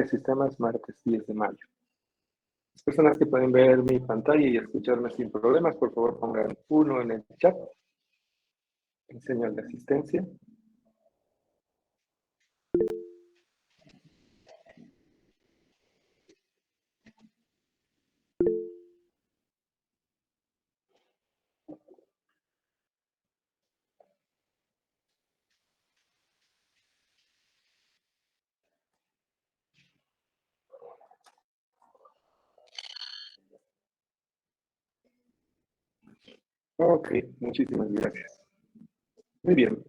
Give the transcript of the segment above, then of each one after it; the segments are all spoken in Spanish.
de sistemas, martes 10 de mayo. Las personas que pueden ver mi pantalla y escucharme sin problemas, por favor pongan 1 en el chat, en señal de asistencia. Ok, muchísimas gracias. Muy bien.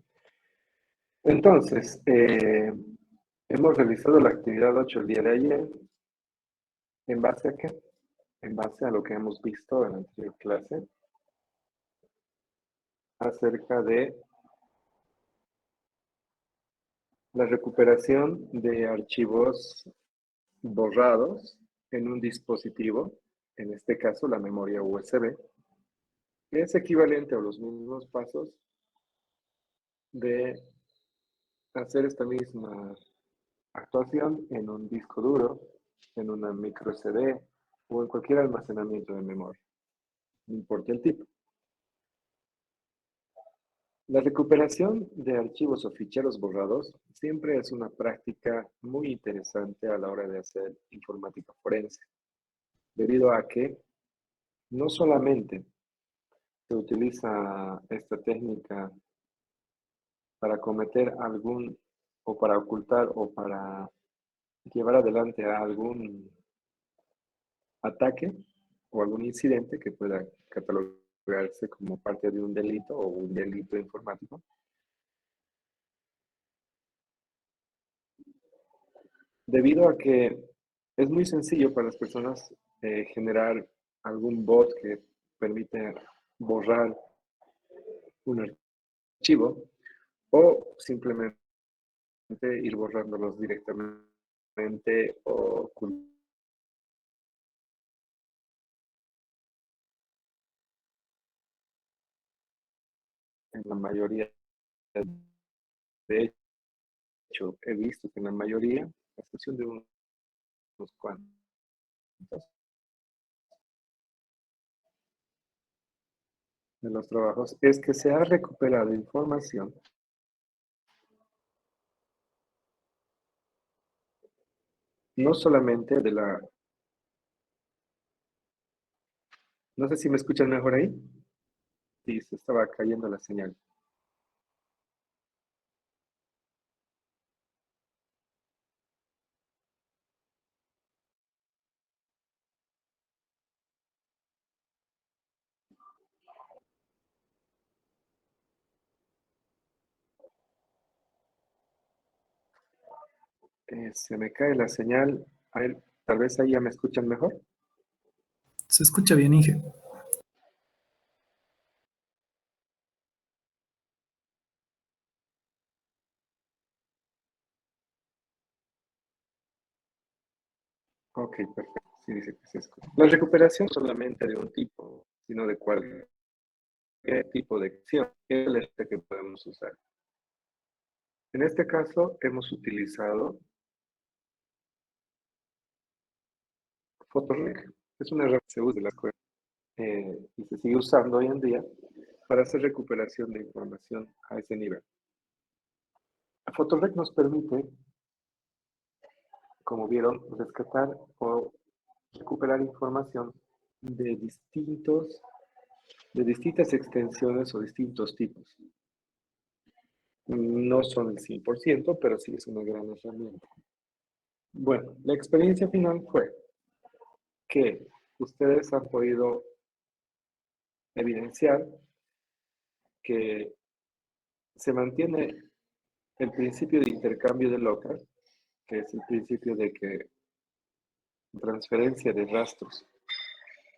Entonces, hemos realizado la actividad 8 el día de ayer. ¿En base a qué? En base a lo que hemos visto en la anterior clase acerca de la recuperación de archivos borrados en un dispositivo, en este caso la memoria USB, que es equivalente a los mismos pasos de hacer esta misma actuación en un disco duro, en una micro CD o en cualquier almacenamiento de memoria, no importa el tipo. La recuperación de archivos o ficheros borrados siempre es una práctica muy interesante a la hora de hacer informática forense, debido a que no solamente se utiliza esta técnica para cometer algún, o para ocultar, o para llevar adelante algún ataque o algún incidente que pueda catalogarse como parte de un delito o un delito informático. Debido a que es muy sencillo para las personas generar algún bot que permite borrar un archivo o simplemente ir borrándolos directamente o en la mayoría, de hecho, he visto que en la mayoría, a excepción de unos cuantos, de los trabajos, es que se ha recuperado información no solamente de la... No sé si me escuchan mejor ahí. Sí, se estaba cayendo la señal. Se me cae la señal. A ver, tal vez ahí ya me escuchan mejor. Se escucha bien, Inge. Ok, perfecto. Sí, dice que se escucha. La recuperación solamente de un tipo, sino de cualquier tipo de acción es el que podemos usar. En este caso, hemos utilizado Photorec. Es una herramienta que se usa en la escuela y se sigue usando hoy en día para hacer recuperación de información a ese nivel. Photorec nos permite, como vieron, rescatar o recuperar información de distintas extensiones o distintos tipos. No son el 100%, pero sí es una gran herramienta. Bueno, la experiencia final fue que ustedes han podido evidenciar que se mantiene el principio de intercambio de locas, que es el principio de que transferencia de rastros.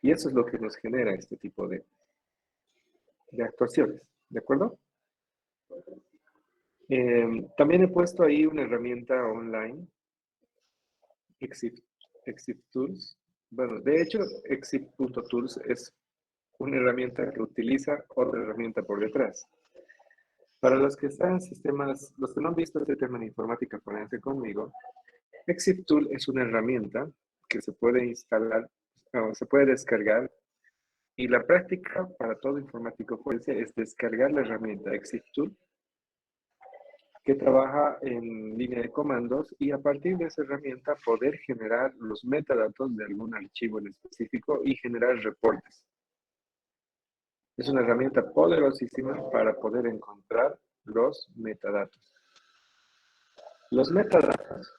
Y eso es lo que nos genera este tipo de actuaciones, ¿de acuerdo? También he puesto ahí una herramienta online, Exif Tools. Bueno, de hecho, Exif.tools es una herramienta que utiliza otra herramienta por detrás. Para los que están en sistemas, los que no han visto este tema en informática forense conmigo, Exif Tool es una herramienta que se puede instalar o se puede descargar, y la práctica para todo informático forense es descargar la herramienta Exif Tool, que trabaja en línea de comandos, y a partir de esa herramienta poder generar los metadatos de algún archivo en específico y generar reportes. Es una herramienta poderosísima para poder encontrar los metadatos. Los metadatos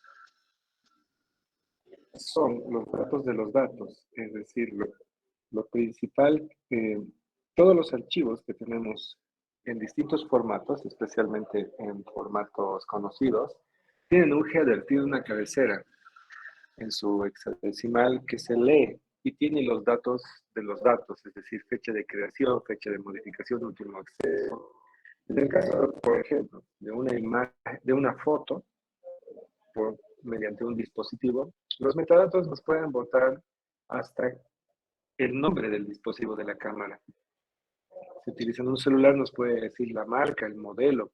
son los datos de los datos, es decir, lo principal, todos los archivos que tenemos en distintos formatos, especialmente en formatos conocidos, tienen un header, tienen una cabecera en su hexadecimal que se lee y tiene los datos de los datos, es decir, fecha de creación, fecha de modificación, último acceso. En el caso, por ejemplo, de una imagen, de una foto, mediante un dispositivo, los metadatos nos pueden botar hasta el nombre del dispositivo de la cámara. Si utilizan un celular, nos puede decir la marca, el modelo,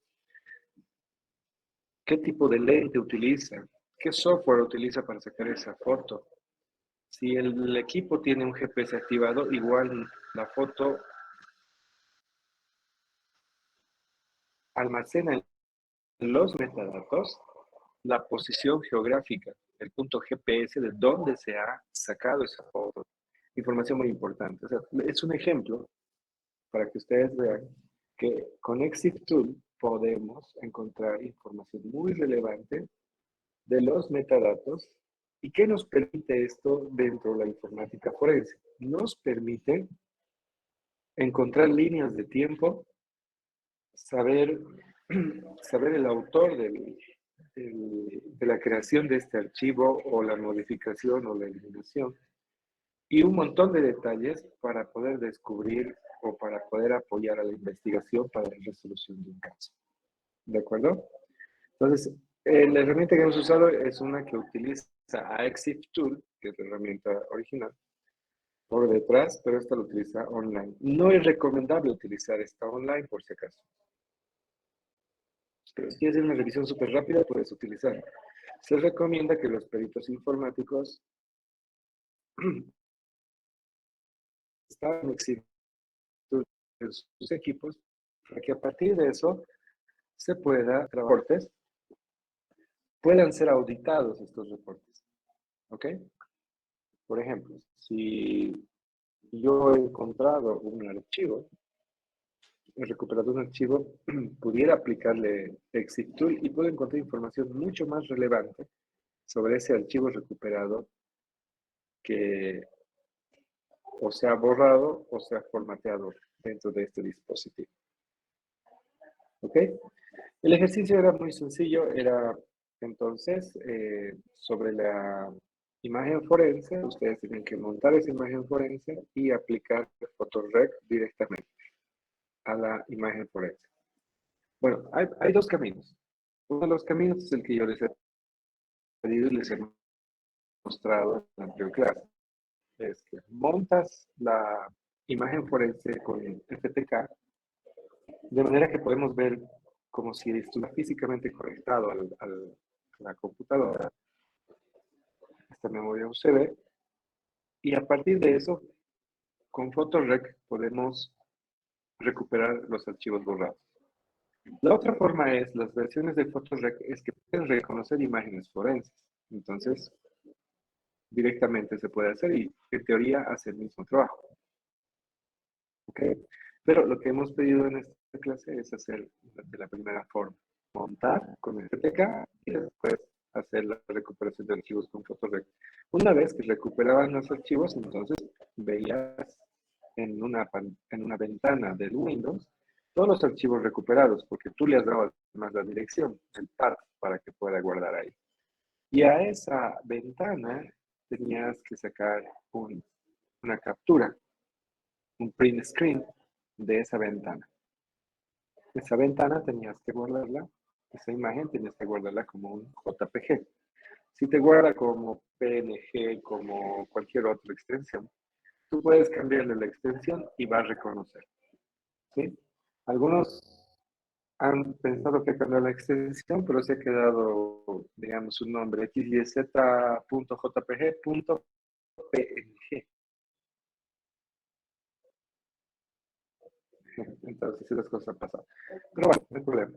qué tipo de lente utiliza, qué software utiliza para sacar esa foto. Si el equipo tiene un GPS activado, igual la foto almacena en los metadatos la posición geográfica, el punto GPS de dónde se ha sacado esa foto. Información muy importante. O sea, es un ejemplo para que ustedes vean que con Exif Tool podemos encontrar información muy relevante de los metadatos. ¿Y qué nos permite esto dentro de la informática forense? Nos permite encontrar líneas de tiempo, saber, saber el autor de la creación de este archivo, o la modificación o la eliminación, y un montón de detalles para poder descubrir o para poder apoyar a la investigación para la resolución de un caso. ¿De acuerdo? Entonces, la herramienta que hemos usado es una que utiliza a Exif Tool, que es la herramienta original, por detrás, pero esta lo utiliza online. No es recomendable utilizar esta online por si acaso. Pero si quieres hacer una revisión súper rápida, puedes utilizarla. Se recomienda que los peritos informáticos estén en sus equipos para que a partir de eso se pueda, reportes, puedan ser auditados estos reportes. ¿Ok? Por ejemplo, si yo he encontrado un archivo, he recuperado un archivo, pudiera aplicarle Exif Tool y puedo encontrar información mucho más relevante sobre ese archivo recuperado, que o se ha borrado o se ha formateado dentro de este dispositivo. ¿Ok? El ejercicio era muy sencillo, era entonces sobre la imagen forense, ustedes tienen que montar esa imagen forense y aplicar PhotoRec directamente a la imagen forense. Bueno, hay dos caminos. Uno de los caminos es el que yo les he pedido y les he mostrado en la anterior clase. Es que montas la imagen forense con FTK de manera que podemos ver como si estuviera físicamente conectado a la computadora, esta memoria USB, y a partir de eso, con PhotoRec podemos recuperar los archivos borrados. La otra forma es, las versiones de PhotoRec es que pueden reconocer imágenes forenses. Entonces, directamente se puede hacer y en teoría hace el mismo trabajo. ¿Ok? Pero lo que hemos pedido en esta clase es hacer de la primera forma. Montar con FTK y después hacer la recuperación de archivos con PhotoRec. Una vez que recuperaban los archivos, entonces veías en una ventana del Windows todos los archivos recuperados, porque tú le has dado además la dirección, el path, para que pueda guardar ahí. Y a esa ventana tenías que sacar una captura, un print screen de esa ventana. Esa ventana tenías que guardarla, esa imagen tenías que guardarla como un JPG. Si te guarda como PNG, como cualquier otra extensión, tú puedes cambiarle la extensión y va a reconocer. ¿Sí? Algunos han pensado que cambiar la extensión, pero se ha quedado, digamos, un nombre xyz.jpg.png. Entonces, esas cosas pasan. Pero bueno, no hay problema.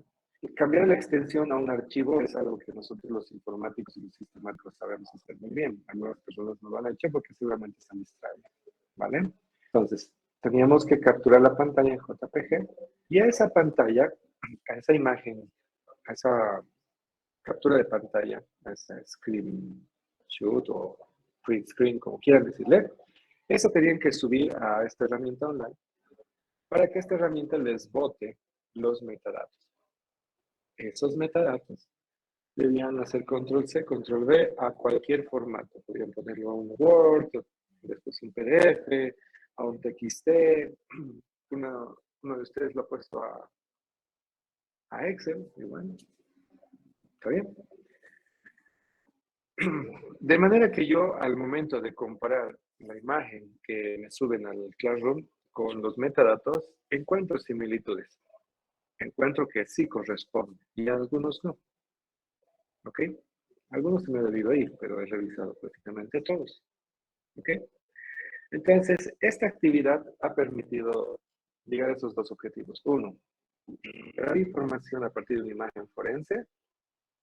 Cambiar la extensión a un archivo es algo que nosotros los informáticos y los sistemáticos sabemos hacer muy bien. Algunas personas no lo han hecho porque seguramente están distraídas. ¿Vale? Entonces, teníamos que capturar la pantalla en JPG y a esa pantalla, a esa imagen, a esa captura de pantalla, a ese screenshot o print screen, como quieran decirle, eso tenían que subir a esta herramienta online para que esta herramienta les bote los metadatos. Esos metadatos debían hacer control C, control V a cualquier formato. Podrían ponerlo a un Word, después un PDF, a un TXT. Uno de ustedes lo ha puesto a Excel, y bueno, está bien. De manera que yo, al momento de comparar la imagen que me suben al Classroom con los metadatos, encuentro similitudes. Encuentro que sí corresponden y algunos no. ¿Ok? Algunos se me han debido ir, pero he revisado prácticamente todos. ¿Ok? Entonces, esta actividad ha permitido llegar a esos dos objetivos. Uno, dar información a partir de una imagen forense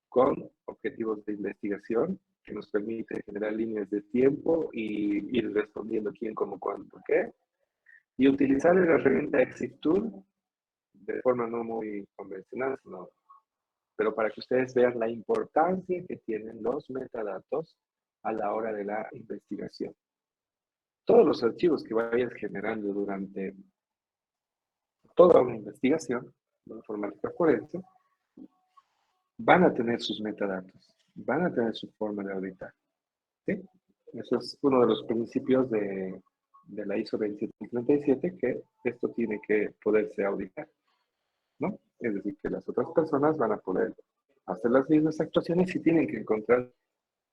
con objetivos de investigación que nos permite generar líneas de tiempo y ir respondiendo quién, cómo, cuándo, por qué. Y utilizar la herramienta Exit Tool de forma no muy convencional, pero para que ustedes vean la importancia que tienen los metadatos a la hora de la investigación. Todos los archivos que vayas generando durante toda una investigación de informática forense van a tener sus metadatos, van a tener su forma de auditar. ¿Sí? Eso es uno de los principios de la ISO 27037, que esto tiene que poderse auditar, ¿no? Es decir, que las otras personas van a poder hacer las mismas actuaciones y tienen que encontrar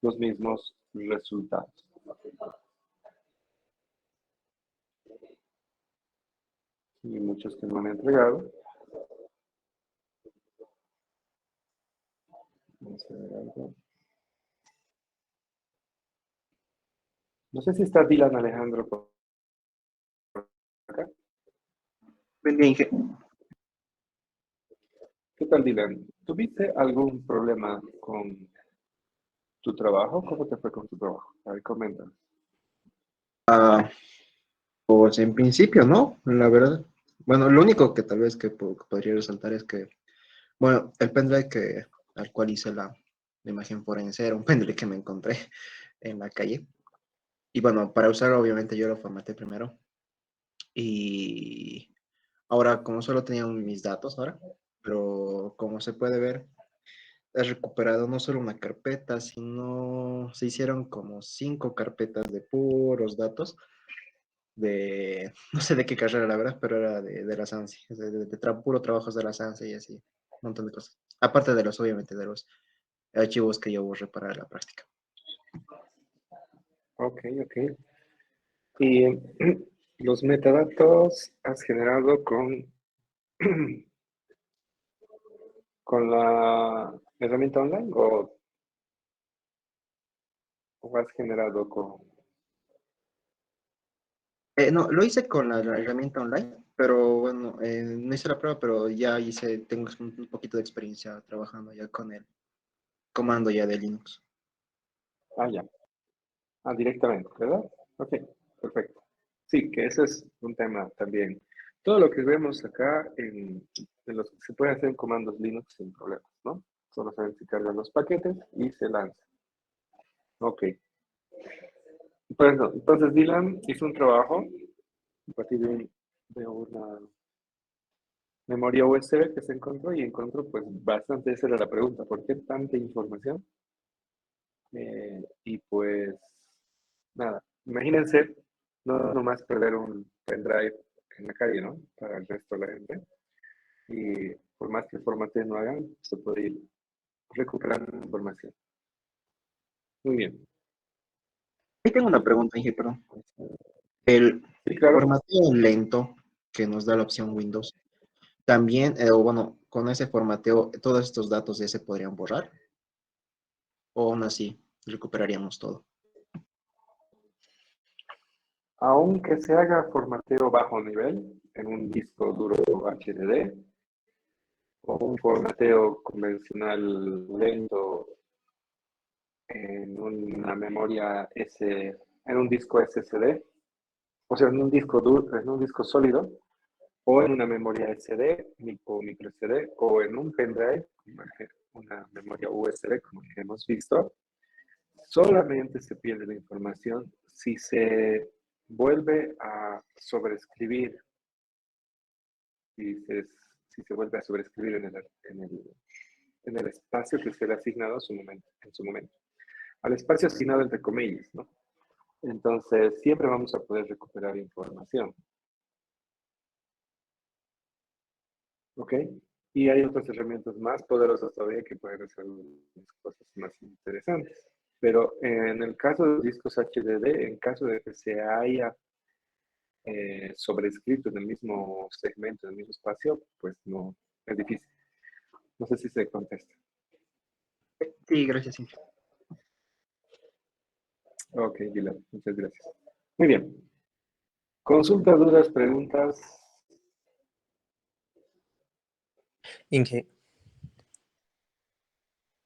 los mismos resultados. Y muchos que no han entregado. Vamos a ver algo. No sé si está Dylan Alejandro por acá. Buen día, Inge. ¿Qué tal, Dylan? ¿Tuviste algún problema con tu trabajo? ¿Cómo te fue con tu trabajo? A ver, comenta. Pues en principio, ¿no? La verdad. Bueno, lo único que tal vez que podría resaltar es que, bueno, el pendrive al cual hice la imagen forense era un pendrive que me encontré en la calle. Y bueno, para usarlo, obviamente yo lo formateé primero. Y ahora, como solo tenía mis datos ahora, pero como se puede ver, he recuperado no solo una carpeta, sino se hicieron como 5 carpetas de puros datos no sé de qué carrera la verdad, pero era de la SANSI, puro trabajos de la SANSI y así, un montón de cosas. Aparte de obviamente, de los archivos que yo borré para la práctica. Ok, ok. Y los metadatos has generado con la herramienta online o has generado con... No, lo hice con la herramienta online, pero bueno, no hice la prueba, pero ya tengo un poquito de experiencia trabajando ya con el comando ya de Linux. Ah, ya. Ah, directamente, ¿verdad? Ok, perfecto. Sí, que ese es un tema también. Todo lo que vemos acá en los que se puede hacer en comandos Linux sin problemas, ¿no? Solo se cargan los paquetes y se lanza. Ok. Bueno, entonces Dylan hizo un trabajo a partir de una memoria USB que se encontró y encontró pues bastante, esa era la pregunta, ¿por qué tanta información? Y pues nada, imagínense no nomás perder un pendrive en la calle, ¿no? Para el resto de la gente. Y por más que formatees no hagan, se puede ir recuperando información. Muy bien. Ahí tengo una pregunta, Inge, perdón. El Sí, claro. formateo lento que nos da la opción Windows, También, o bueno, con ese formateo, todos estos datos ya se podrían borrar, o aún así recuperaríamos todo. Aunque se haga formateo bajo nivel en un disco duro HDD o un formateo convencional lento en una memoria en un disco SSD, o sea, en un disco duro, en un disco sólido, o en una memoria SD o micro SD, o en un pendrive, una memoria USB, como ya hemos visto, solamente se pierde la información si se vuelve a sobreescribir, si se, si se vuelve a sobreescribir en el espacio que se le ha asignado en su momento. Al espacio asignado entre comillas, ¿no? Entonces, siempre vamos a poder recuperar información. ¿Ok? Y hay otras herramientas más poderosas todavía que pueden hacer cosas más interesantes. Pero en el caso de los discos HDD, en caso de que se haya sobrescrito en el mismo segmento, en el mismo espacio, pues no, es difícil. No sé si se contesta. Sí, gracias, Inge. Ok, Dylan, muchas gracias. Muy bien. Consultas, dudas, preguntas. Inge,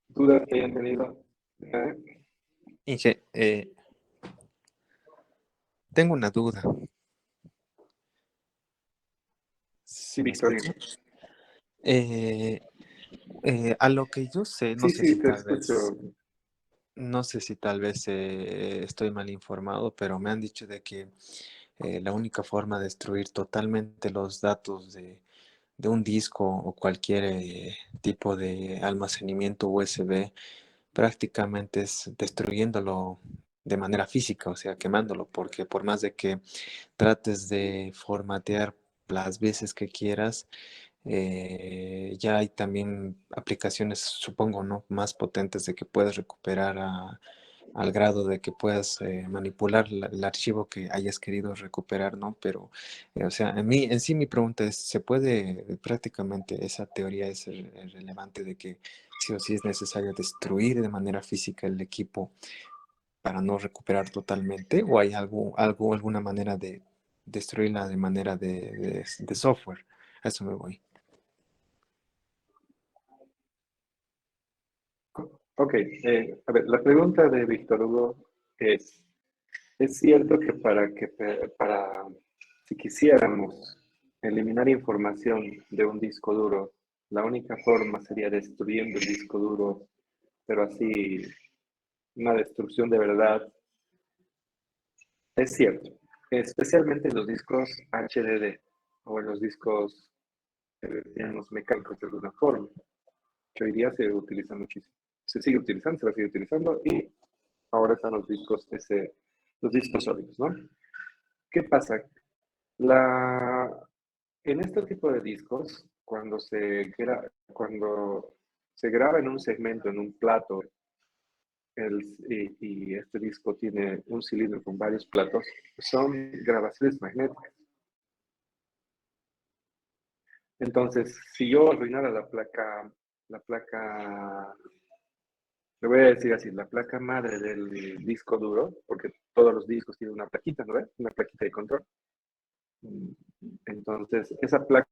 Dudas que hayan tenido. Inge, tengo una duda. Sí, ¿Sí me Victoria. escucha? Eh, a lo que yo sé, Sí, sí, te escucho. no sé si tal vez estoy mal informado, pero me han dicho de que la única forma de destruir totalmente los datos de un disco o cualquier tipo de almacenamiento USB prácticamente es destruyéndolo de manera física, o sea, quemándolo, porque por más de que trates de formatear las veces que quieras, ya hay también aplicaciones, supongo, ¿no? Más potentes de que puedes recuperar al grado de que puedas manipular el archivo que hayas querido recuperar, ¿no? Pero, o sea, en sí mi pregunta es, ¿se puede prácticamente esa teoría es relevante de que sí o sí es necesario destruir de manera física el equipo para no recuperar totalmente? ¿O hay alguna manera de destruirla de manera de software? A eso me voy. Ok, a ver, la pregunta de Víctor Hugo es cierto que para, si quisiéramos eliminar información de un disco duro, la única forma sería destruyendo el disco duro, pero así, una destrucción de verdad. Es cierto, especialmente en los discos HDD o en los discos, digamos, mecánicos de alguna forma, que hoy día se utiliza muchísimo. Se sigue utilizando, se va a seguir utilizando y ahora están los discos sólidos, ¿no? ¿Qué pasa? La, en este tipo de discos, cuando se graba en un segmento, en un plato, y este disco tiene un cilindro con varios platos, son grabaciones magnéticas. Entonces, si yo arruinara la placa, le voy a decir así, la placa madre del disco duro, porque todos los discos tienen una plaquita, ¿no ves? Una plaquita de control. Entonces, esa placa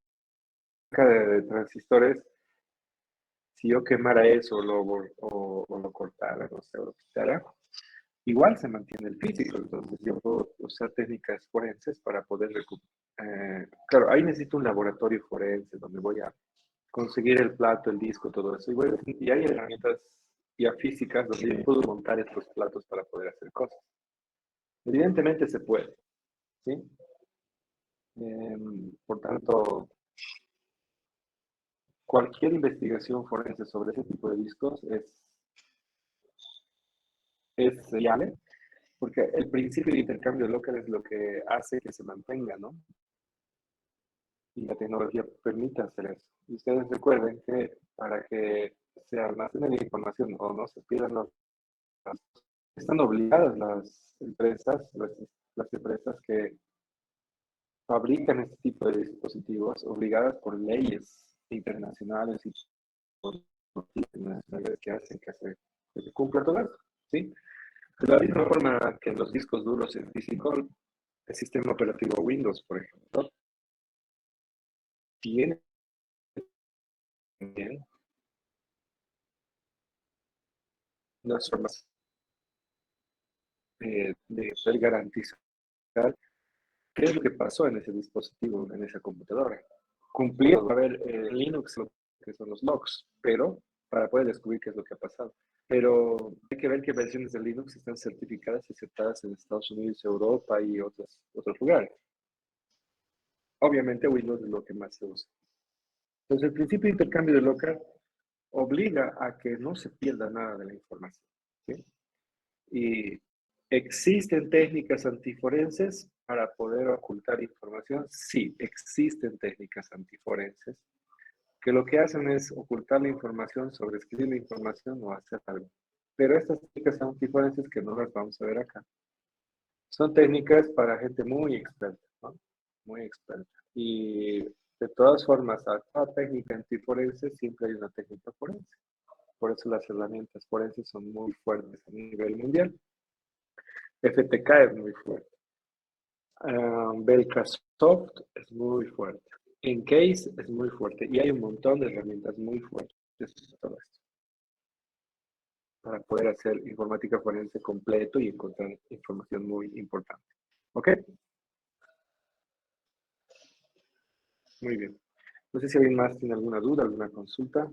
de transistores, si yo quemara eso o lo cortara, no sé, o lo quitara, igual se mantiene el físico. Entonces, yo puedo usar técnicas forenses para poder recuperar. Claro, ahí necesito un laboratorio forense donde voy a conseguir el plato, el disco, todo eso. Y hay herramientas ya físicas donde yo puedo montar estos platos para poder hacer cosas. Evidentemente se puede, ¿sí? Por tanto, cualquier investigación forense sobre ese tipo de discos es viable, porque el principio de intercambio local es lo que hace que se mantenga, ¿no? Y la tecnología permite hacer eso. Y ustedes recuerden que para que se almacene la información o no se pierdan los datos, están obligadas las empresas que fabrican este tipo de dispositivos obligadas por leyes internacionales y por internacionales que se cumpla todo esto, ¿sí? De la misma forma que los discos duros en físico, el sistema operativo Windows, por ejemplo, tiene también unas formas de poder garantizar qué es lo que pasó en ese dispositivo, en esa computadora. Cumpliendo, a ver, Linux, lo que son los logs, pero para poder descubrir qué es lo que ha pasado. Pero hay que ver qué versiones de Linux están certificadas y aceptadas en Estados Unidos, Europa y otros lugares. Obviamente Windows es lo que más se usa. Entonces el principio de intercambio de local obliga a que no se pierda nada de la información, ¿sí? Y ¿existen técnicas antiforenses para poder ocultar información? Sí, existen técnicas antiforenses que lo que hacen es ocultar la información, sobreescribir la información o hacer algo. Pero estas técnicas antiforenses, que no las vamos a ver acá, son técnicas para gente muy experta, ¿no? Muy experta. Y de todas formas, a toda técnica antiforense siempre hay una técnica forense. Por eso las herramientas forenses son muy fuertes a nivel mundial. FTK es muy fuerte. Belkasoft es muy fuerte. Encase es muy fuerte. Y hay un montón de herramientas muy fuertes. Todo esto. Para poder hacer informática forense completo y encontrar información muy importante. ¿Ok? Muy bien. No sé si alguien más tiene alguna duda, alguna consulta.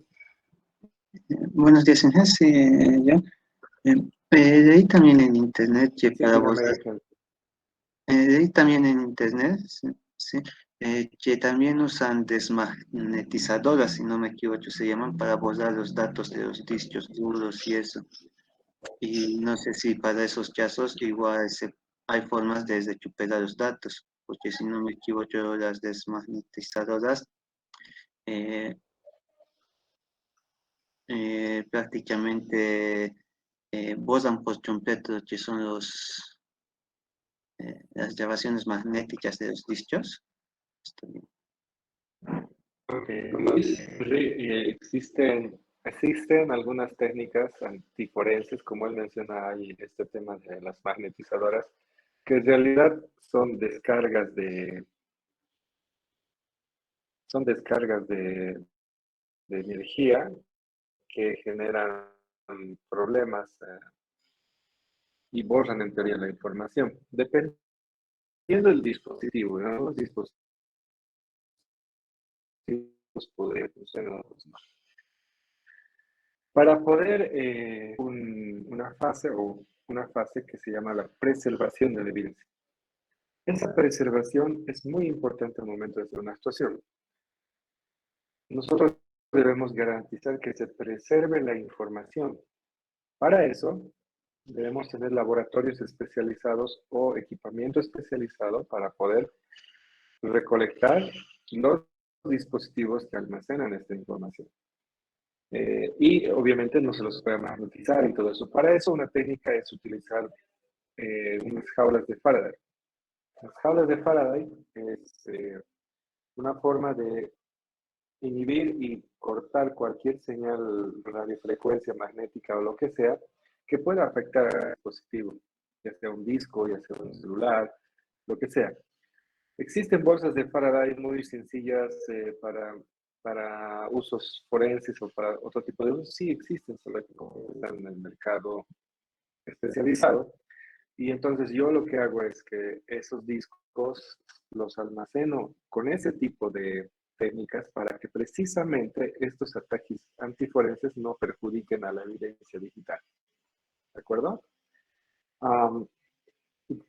Buenos días, Inés. Sí, yo. Leí también en internet que Sí, para vos, dígame, Ángel. leí también en internet, sí, sí, que también usan desmagnetizadoras, si no me equivoco, se llaman para borrar los datos de los discos duros y eso. Y no sé si para esos casos igual hay formas de recuperar los datos, porque si no me equivoco, las desmagnetizadoras eh, prácticamente borran por completo lo que son las grabaciones magnéticas de los discos. Está bien. Ok, como dice, existen algunas técnicas antiforenses, como él menciona ahí, este tema de las magnetizadoras, que en realidad son descargas de energía que generan problemas y borran en teoría la información. Dependiendo del dispositivo, ¿no? Los dispositivos pueden funcionar, otros no. Para poder una fase que se llama la preservación de la evidencia. Esa preservación es muy importante al momento de hacer una actuación. Nosotros debemos garantizar que se preserve la información. Para eso, debemos tener laboratorios especializados o equipamiento especializado para poder recolectar los dispositivos que almacenan esta información. Y obviamente no se los puede magnetizar y todo eso. Para eso una técnica es utilizar unas jaulas de Faraday. Las jaulas de Faraday es una forma de inhibir y cortar cualquier señal, radiofrecuencia magnética o lo que sea que pueda afectar al dispositivo, ya sea un disco, ya sea un celular, lo que sea. Existen bolsas de Faraday muy sencillas para usos forenses o para otro tipo de usos. Sí existen, solo que como están en el mercado especializado. Y entonces yo lo que hago es que esos discos los almaceno con ese tipo de técnicas para que precisamente estos ataques antiforenses no perjudiquen a la evidencia digital. ¿De acuerdo? Um,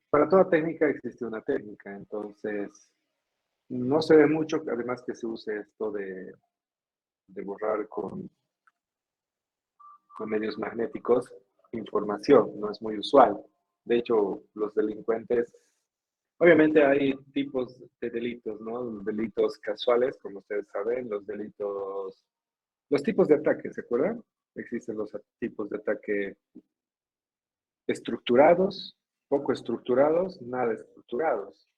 para toda técnica existe una técnica, entonces no se ve mucho, además que se use esto de borrar con medios magnéticos información, no es muy usual. De hecho, los delincuentes, obviamente hay tipos de delitos, ¿no? Delitos casuales, como ustedes saben, los tipos de ataque, ¿se acuerdan? Existen los tipos de ataque estructurados, poco estructurados, nada estructurados.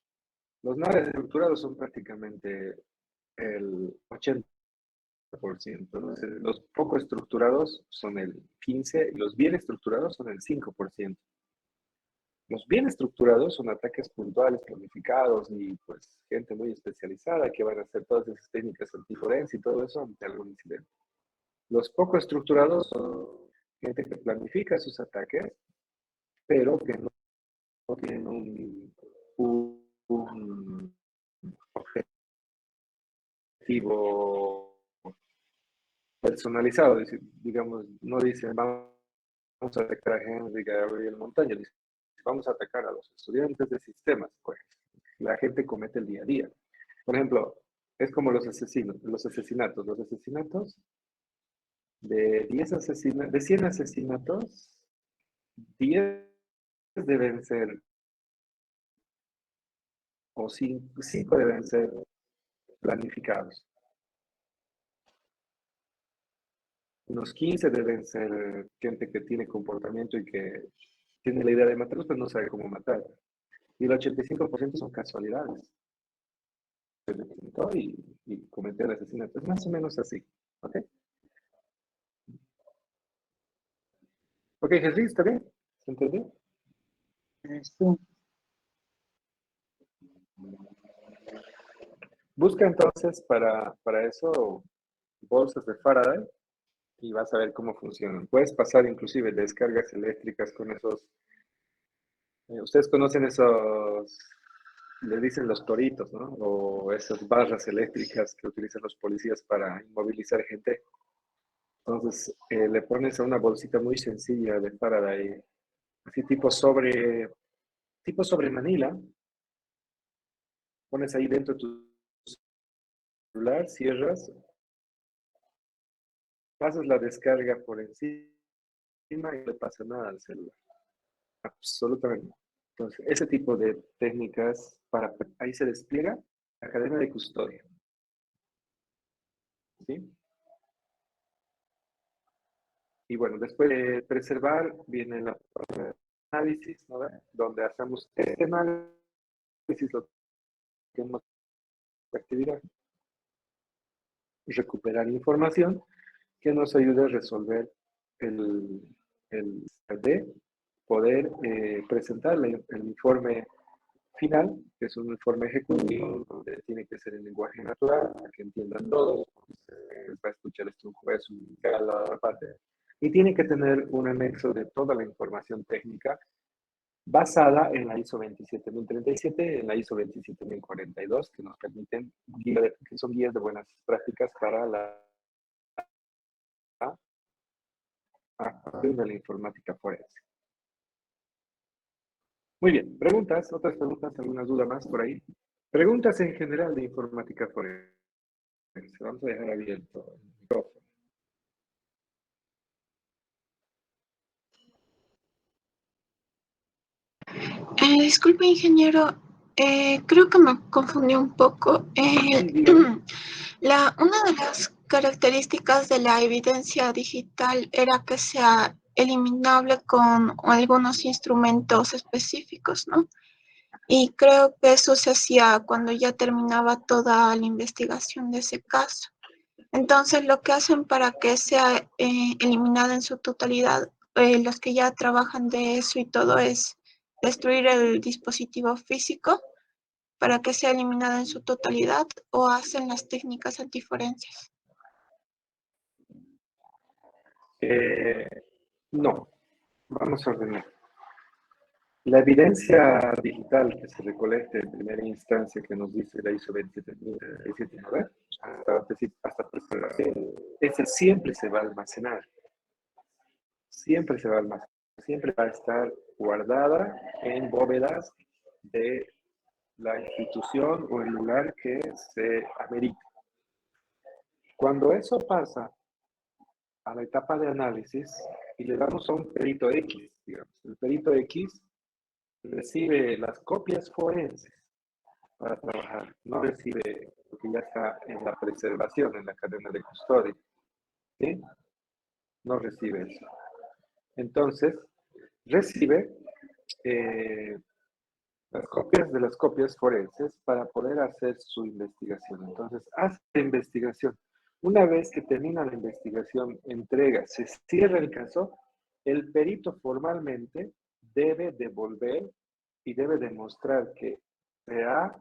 Los nada estructurados son prácticamente el 80%, ¿no? Los poco estructurados son el 15% y los bien estructurados son el 5%. Los bien estructurados son ataques puntuales, planificados y pues gente muy especializada que van a hacer todas esas técnicas antiforense y todo eso ante algún incidente. Los poco estructurados son gente que planifica sus ataques, pero que no tienen un objetivo personalizado. Digamos, no dicen vamos a atacar a Henry Gabriel Montaña, dicen vamos a atacar a los estudiantes de sistemas. Pues la gente comete el día a día. Por ejemplo, es como los asesinatos. Los asesinatos de 100 asesinatos, 10 deben ser, o 5 deben ser planificados. Unos 15 deben ser gente que tiene comportamiento y que tiene la idea de matarlos, pero no sabe cómo matar. Y el 85% son casualidades. Se presentó y cometió el asesinato. Es más o menos así. ¿Ok? Ok, Jesús, ¿está bien? ¿Se entendió? Sí. Busca entonces para eso bolsas de Faraday y vas a ver cómo funcionan. Puedes pasar inclusive descargas eléctricas con esos. Ustedes conocen esos, le dicen los toritos, ¿no? O esas barras eléctricas que utilizan los policías para inmovilizar gente. Entonces le pones a una bolsita muy sencilla de Faraday, así tipo sobre Manila, pones ahí dentro de tu celular, cierras, pasas la descarga por encima y no le pasa nada al celular. Absolutamente. Entonces, ese tipo de técnicas, ahí se despliega la cadena de custodia. ¿Sí? Y bueno, después de preservar viene la parte de análisis, ¿no? Donde hacemos este análisis, lo que tenemos que actividad, recuperar información que nos ayude a resolver el de poder presentar el informe final, que es un informe ejecutivo, donde tiene que ser en lenguaje natural, para que entiendan todos, va a escuchar esto un juez, la parte, y tiene que tener un anexo de toda la información técnica basada en la ISO 27037, en la ISO 27042, que nos permiten, que son guías de buenas prácticas para la aplicación de la informática forense. Muy bien, preguntas, otras preguntas, alguna duda más por ahí. Preguntas en general de informática forense. Vamos a dejar abierto el micrófono. Disculpe, ingeniero, creo que me confundí un poco. Sí, dígame. Una de las características de la evidencia digital era que sea eliminable con algunos instrumentos específicos, ¿no? Y creo que eso se hacía cuando ya terminaba toda la investigación de ese caso. Entonces, lo que hacen para que sea eliminada en su totalidad, los que ya trabajan de eso y todo, es destruir el dispositivo físico para que sea eliminada en su totalidad, o hacen las técnicas antiforenses. No, vamos a ordenar. La evidencia digital que se recolecte en primera instancia, que nos dice la ISO 27079, hasta preservación, esa siempre se va a almacenar. Siempre se va a almacenar. Siempre va a estar guardada en bóvedas de la institución o el lugar que se amerite. Cuando eso pasa a la etapa de análisis y le damos a un perito X, digamos, el perito X recibe las copias forenses para trabajar, no recibe lo que ya está en la preservación, en la cadena de custodia, ¿sí? No recibe eso. Entonces, recibe las copias de las copias forenses para poder hacer su investigación. Entonces, hace la investigación. Una vez que termina la investigación, entrega, se cierra el caso, el perito formalmente debe devolver y debe demostrar que se ha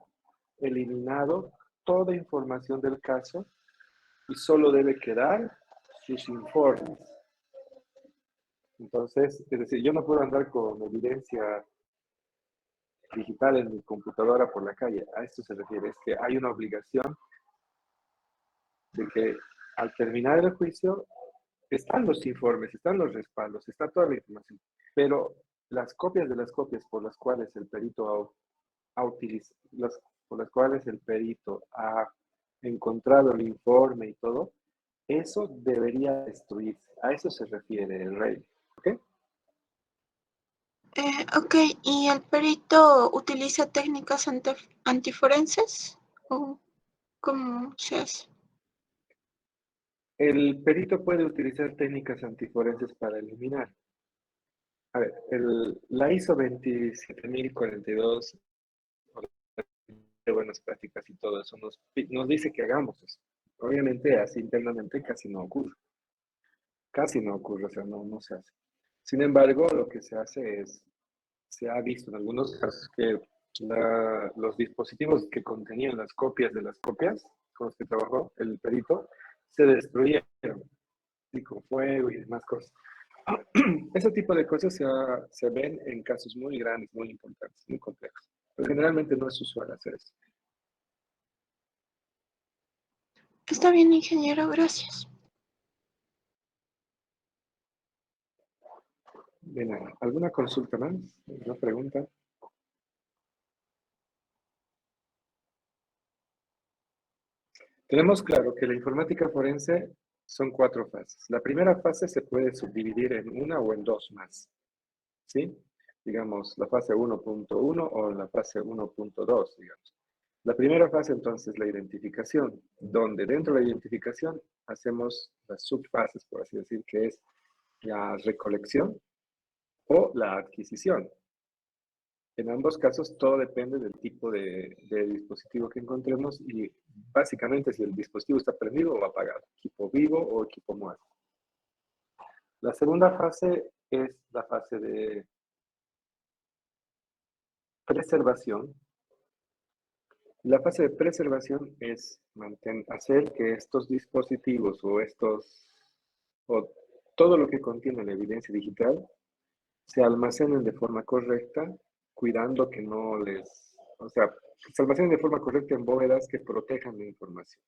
eliminado toda información del caso y solo debe quedar sus informes. Entonces, es decir, yo no puedo andar con evidencia digital en mi computadora por la calle. A esto se refiere, es que hay una obligación de que al terminar el juicio están los informes, están los respaldos, está toda la información, pero las copias de las copias por las cuales el perito por las cuales el perito ha encontrado el informe y todo, eso debería destruirse. A eso se refiere el rey. ¿Ok? Ok, ¿y el perito utiliza técnicas antiforenses? ¿O cómo se hace? El perito puede utilizar técnicas antiforenses para eliminar. A ver, la ISO 27042 de buenas prácticas y todo eso nos dice que hagamos eso. Obviamente, así internamente casi no ocurre. Casi no ocurre, o sea, no se hace. Sin embargo, lo que se hace es, se ha visto en algunos casos que los dispositivos que contenían las copias de las copias con los que trabajó el perito se destruyeron y con fuego y demás cosas. Ese tipo de cosas se ven en casos muy grandes, muy importantes, muy complejos. Pero generalmente no es usual hacer eso. Está bien, ingeniero, gracias. De nada. ¿Alguna consulta más? ¿Alguna pregunta? Tenemos claro que la informática forense son 4 fases. La primera fase se puede subdividir en una o en 2 más. ¿Sí? Digamos, la fase 1.1 o la fase 1.2, digamos. La primera fase entonces es la identificación, donde dentro de la identificación hacemos las subfases, por así decir, que es la recolección o la adquisición. En ambos casos todo depende del tipo de dispositivo que encontremos y básicamente si el dispositivo está prendido o apagado, equipo vivo o equipo muerto. La segunda fase es la fase de preservación. La fase de preservación es hacer que estos dispositivos o todo lo que contiene la evidencia digital se almacenen de forma correcta, cuidando que no o sea, se almacenen de forma correcta en bóvedas que protejan la información.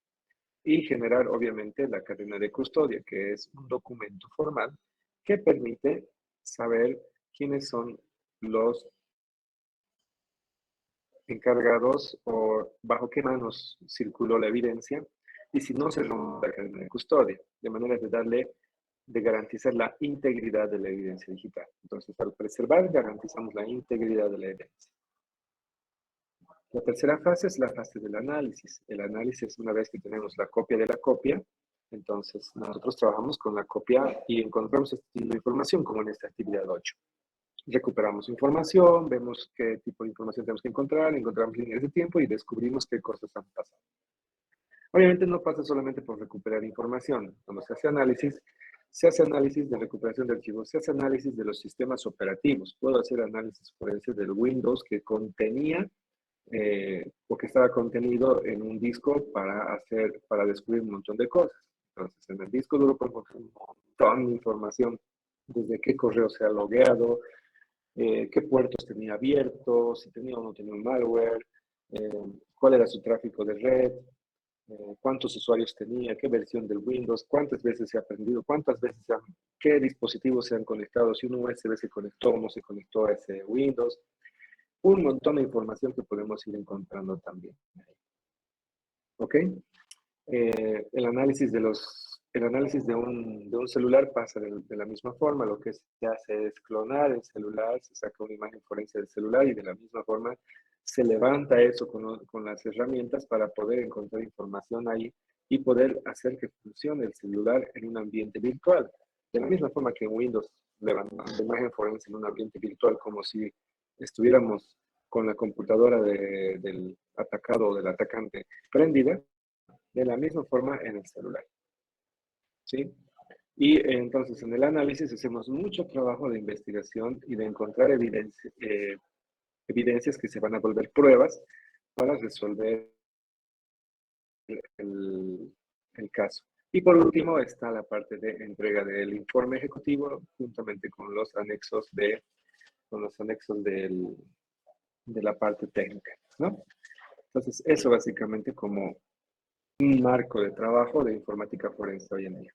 Y generar, obviamente, la cadena de custodia, que es un documento formal que permite saber quiénes son los encargados o bajo qué manos circuló la evidencia y si no se rompe la cadena de custodia, de manera de garantizar la integridad de la evidencia digital. Entonces, al preservar, garantizamos la integridad de la evidencia. La tercera fase es la fase del análisis. El análisis, una vez que tenemos la copia de la copia, entonces nosotros trabajamos con la copia y encontramos este tipo de información, como en esta actividad 8. Recuperamos información, vemos qué tipo de información tenemos que encontrar, encontramos líneas de tiempo y descubrimos qué cosas han pasado. Obviamente no pasa solamente por recuperar información. Cuando se hace análisis de recuperación de archivos, se hace análisis de los sistemas operativos. Puedo hacer análisis forense del Windows que contenía o que estaba contenido en un disco para descubrir un montón de cosas. Entonces, en el disco duro podemos encontrar un montón de información, desde qué correo se ha logueado, qué puertos tenía abiertos, si tenía o no tenía un malware, cuál era su tráfico de red, cuántos usuarios tenía, qué versión del Windows, cuántas veces se ha prendido, qué dispositivos se han conectado, si un USB se conectó o no se conectó a ese Windows. Un montón de información que podemos ir encontrando también. ¿Ok? El análisis de un celular pasa de la misma forma. Lo que se hace es clonar el celular, se saca una imagen forense del celular y de la misma forma se levanta eso con las herramientas para poder encontrar información ahí y poder hacer que funcione el celular en un ambiente virtual. De la misma forma que en Windows levantamos la imagen forense en un ambiente virtual como si estuviéramos con la computadora del atacado o del atacante prendida, de la misma forma en el celular. ¿Sí? Y entonces en el análisis hacemos mucho trabajo de investigación y de encontrar evidencias que se van a volver pruebas para resolver el caso. Y por último está la parte de entrega del informe ejecutivo juntamente con los anexos de la parte técnica, ¿no? Entonces, eso básicamente como un marco de trabajo de informática forense hoy en día.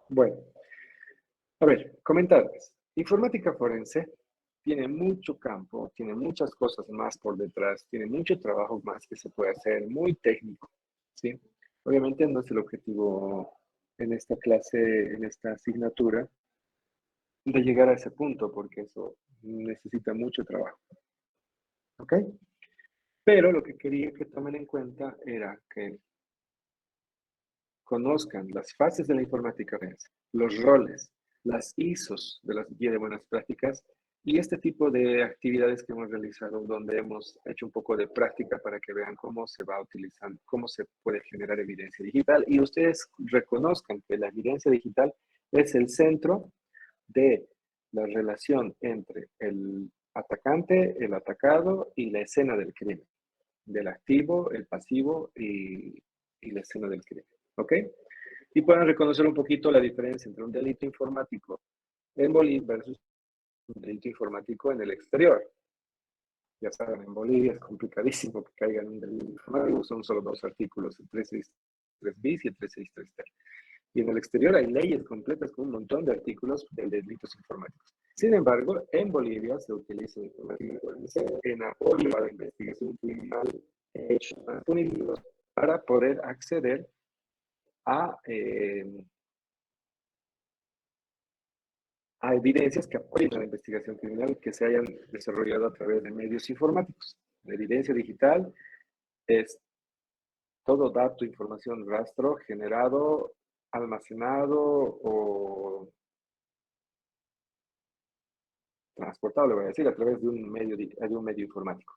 Bueno, a ver, comentarles. Informática forense tiene mucho campo, tiene muchas cosas más por detrás, tiene mucho trabajo más que se puede hacer, muy técnico, ¿sí? Obviamente no es el objetivo en esta clase, en esta asignatura, de llegar a ese punto, porque eso necesita mucho trabajo, ¿ok? Pero lo que quería que tomen en cuenta era que conozcan las fases de la informática forense, los roles, las ISOs de la guía de buenas prácticas y este tipo de actividades que hemos realizado donde hemos hecho un poco de práctica para que vean cómo se va utilizando, cómo se puede generar evidencia digital y ustedes reconozcan que la evidencia digital es el centro de la relación entre el atacante, el atacado y la escena del crimen, del activo, el pasivo y la escena del crimen. ¿Ok? Y pueden reconocer un poquito la diferencia entre un delito informático en Bolivia versus un delito informático en el exterior. Ya saben, en Bolivia es complicadísimo que caigan en un delito informático, son solo 2 artículos, el 363 bis y el 363 ter. Y en el exterior hay leyes completas con un montón de artículos de delitos informáticos. Sin embargo, en Bolivia se utiliza informática forense en apoyo a la investigación criminal hecha punitivos para poder acceder a evidencias que apoyen a la investigación criminal que se hayan desarrollado a través de medios informáticos. La evidencia digital es todo dato, información, rastro generado, almacenado o transportado, le voy a decir, a través de un medio informático,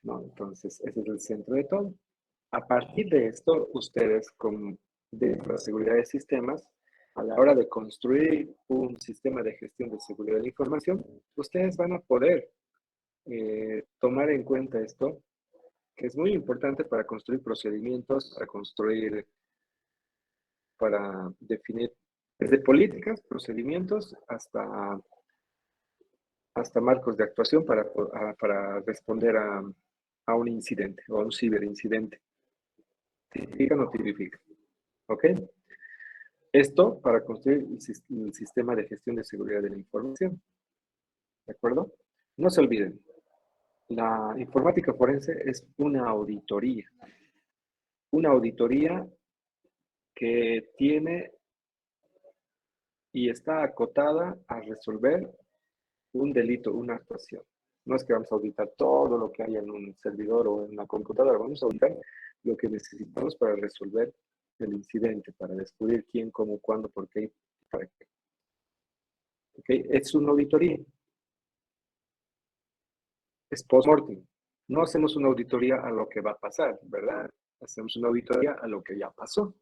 ¿no? Entonces, ese es el centro de todo. A partir de esto, ustedes, de la seguridad de sistemas, a la hora de construir un sistema de gestión de seguridad de la información, ustedes van a poder tomar en cuenta esto, que es muy importante para construir procedimientos, para definir desde políticas, procedimientos, hasta marcos de actuación para responder a un incidente o a un ciberincidente. Tipifica o no tipifica. ¿Ok? Esto para construir el sistema de gestión de seguridad de la información. ¿De acuerdo? No se olviden, la informática forense es una auditoría. Una auditoría que tiene y está acotada a resolver un delito, una actuación. No es que vamos a auditar todo lo que hay en un servidor o en una computadora, vamos a auditar lo que necesitamos para resolver el incidente, para descubrir quién, cómo, cuándo, por qué, para qué. ¿Okay? Es una auditoría. Es post-mortem. No hacemos una auditoría a lo que va a pasar, ¿verdad? Hacemos una auditoría a lo que ya pasó.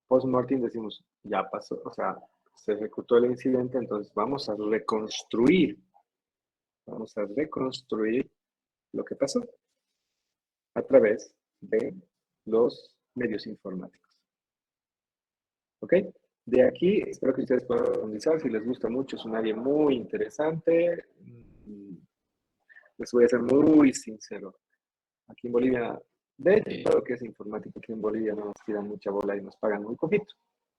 Post-mortem decimos, ya pasó, o sea, se ejecutó el incidente, entonces vamos a reconstruir lo que pasó a través de los medios informáticos. ¿Ok? De aquí, espero que ustedes puedan profundizar. Si les gusta mucho, es un área muy interesante. Les voy a ser muy sincero. Aquí en Bolivia, de hecho, lo que es informática, aquí en Bolivia no nos tiran mucha bola y nos pagan muy poquito.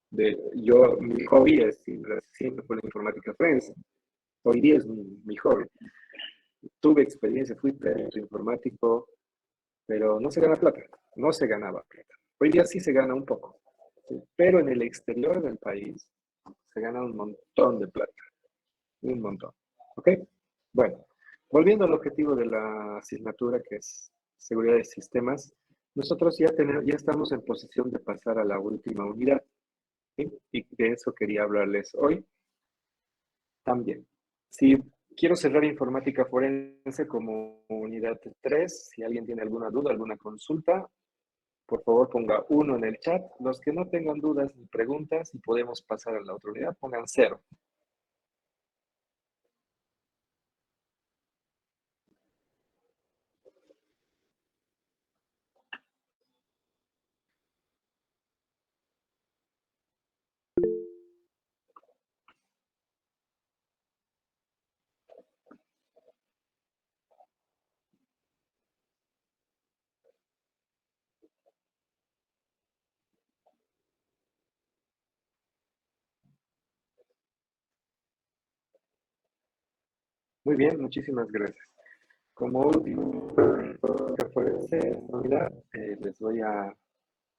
Mi hobby siempre fue la informática forense. Hoy día es mi hobby. Tuve experiencia, fui perito informático, pero no se gana plata, no se ganaba plata. Hoy día sí se gana un poco, ¿sí? Pero en el exterior del país se gana un montón de plata, un montón. ¿Ok? Bueno, volviendo al objetivo de la asignatura, que es seguridad de sistemas, nosotros ya estamos en posición de pasar a la última unidad, ¿sí? Y de eso quería hablarles hoy. También, si quiero cerrar informática forense como unidad 3, si alguien tiene alguna duda, alguna consulta, por favor ponga 1 en el chat. Los que no tengan dudas ni preguntas y podemos pasar a la otra unidad, pongan 0. Muy bien, muchísimas gracias. Como último, que fuese unidad, les doy a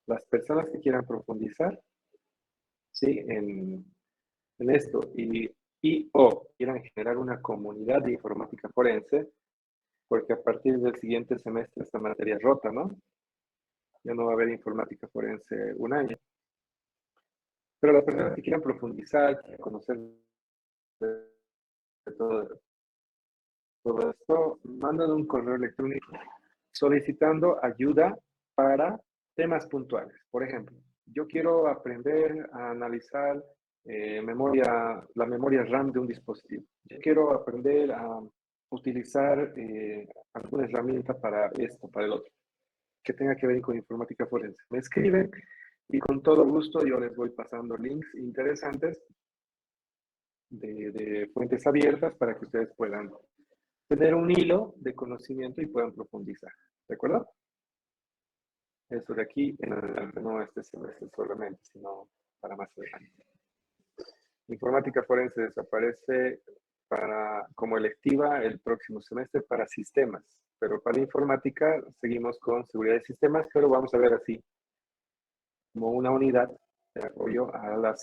las personas que quieran profundizar, ¿sí? En esto y o quieran generar una comunidad de informática forense, porque a partir del siguiente semestre esta materia es rota, ¿no? Ya no va a haber informática forense un año. Pero las personas que quieran profundizar, quieran conocer de todo esto, mandan un correo electrónico solicitando ayuda para temas puntuales. Por ejemplo, yo quiero aprender a analizar la memoria RAM de un dispositivo. Yo quiero aprender a utilizar alguna herramienta para esto, para el otro, que tenga que ver con informática forense. Me escriben y con todo gusto yo les voy pasando links interesantes de fuentes abiertas para que ustedes puedan tener un hilo de conocimiento y puedan profundizar. ¿De acuerdo? Eso de aquí en adelante, no este semestre solamente, sino para más adelante. Informática forense desaparece como electiva el próximo semestre para sistemas, pero para informática seguimos con seguridad de sistemas, pero vamos a ver así, como una unidad de apoyo a la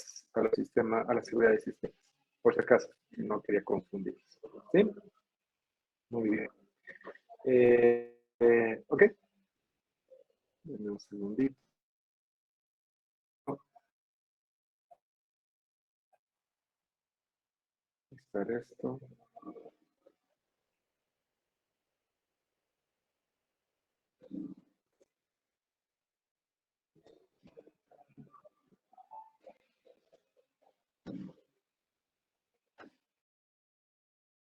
seguridad de sistemas. Por si acaso, no quería confundir. ¿Sí? Muy bien. Ok. Dame un segundito. Estar esto.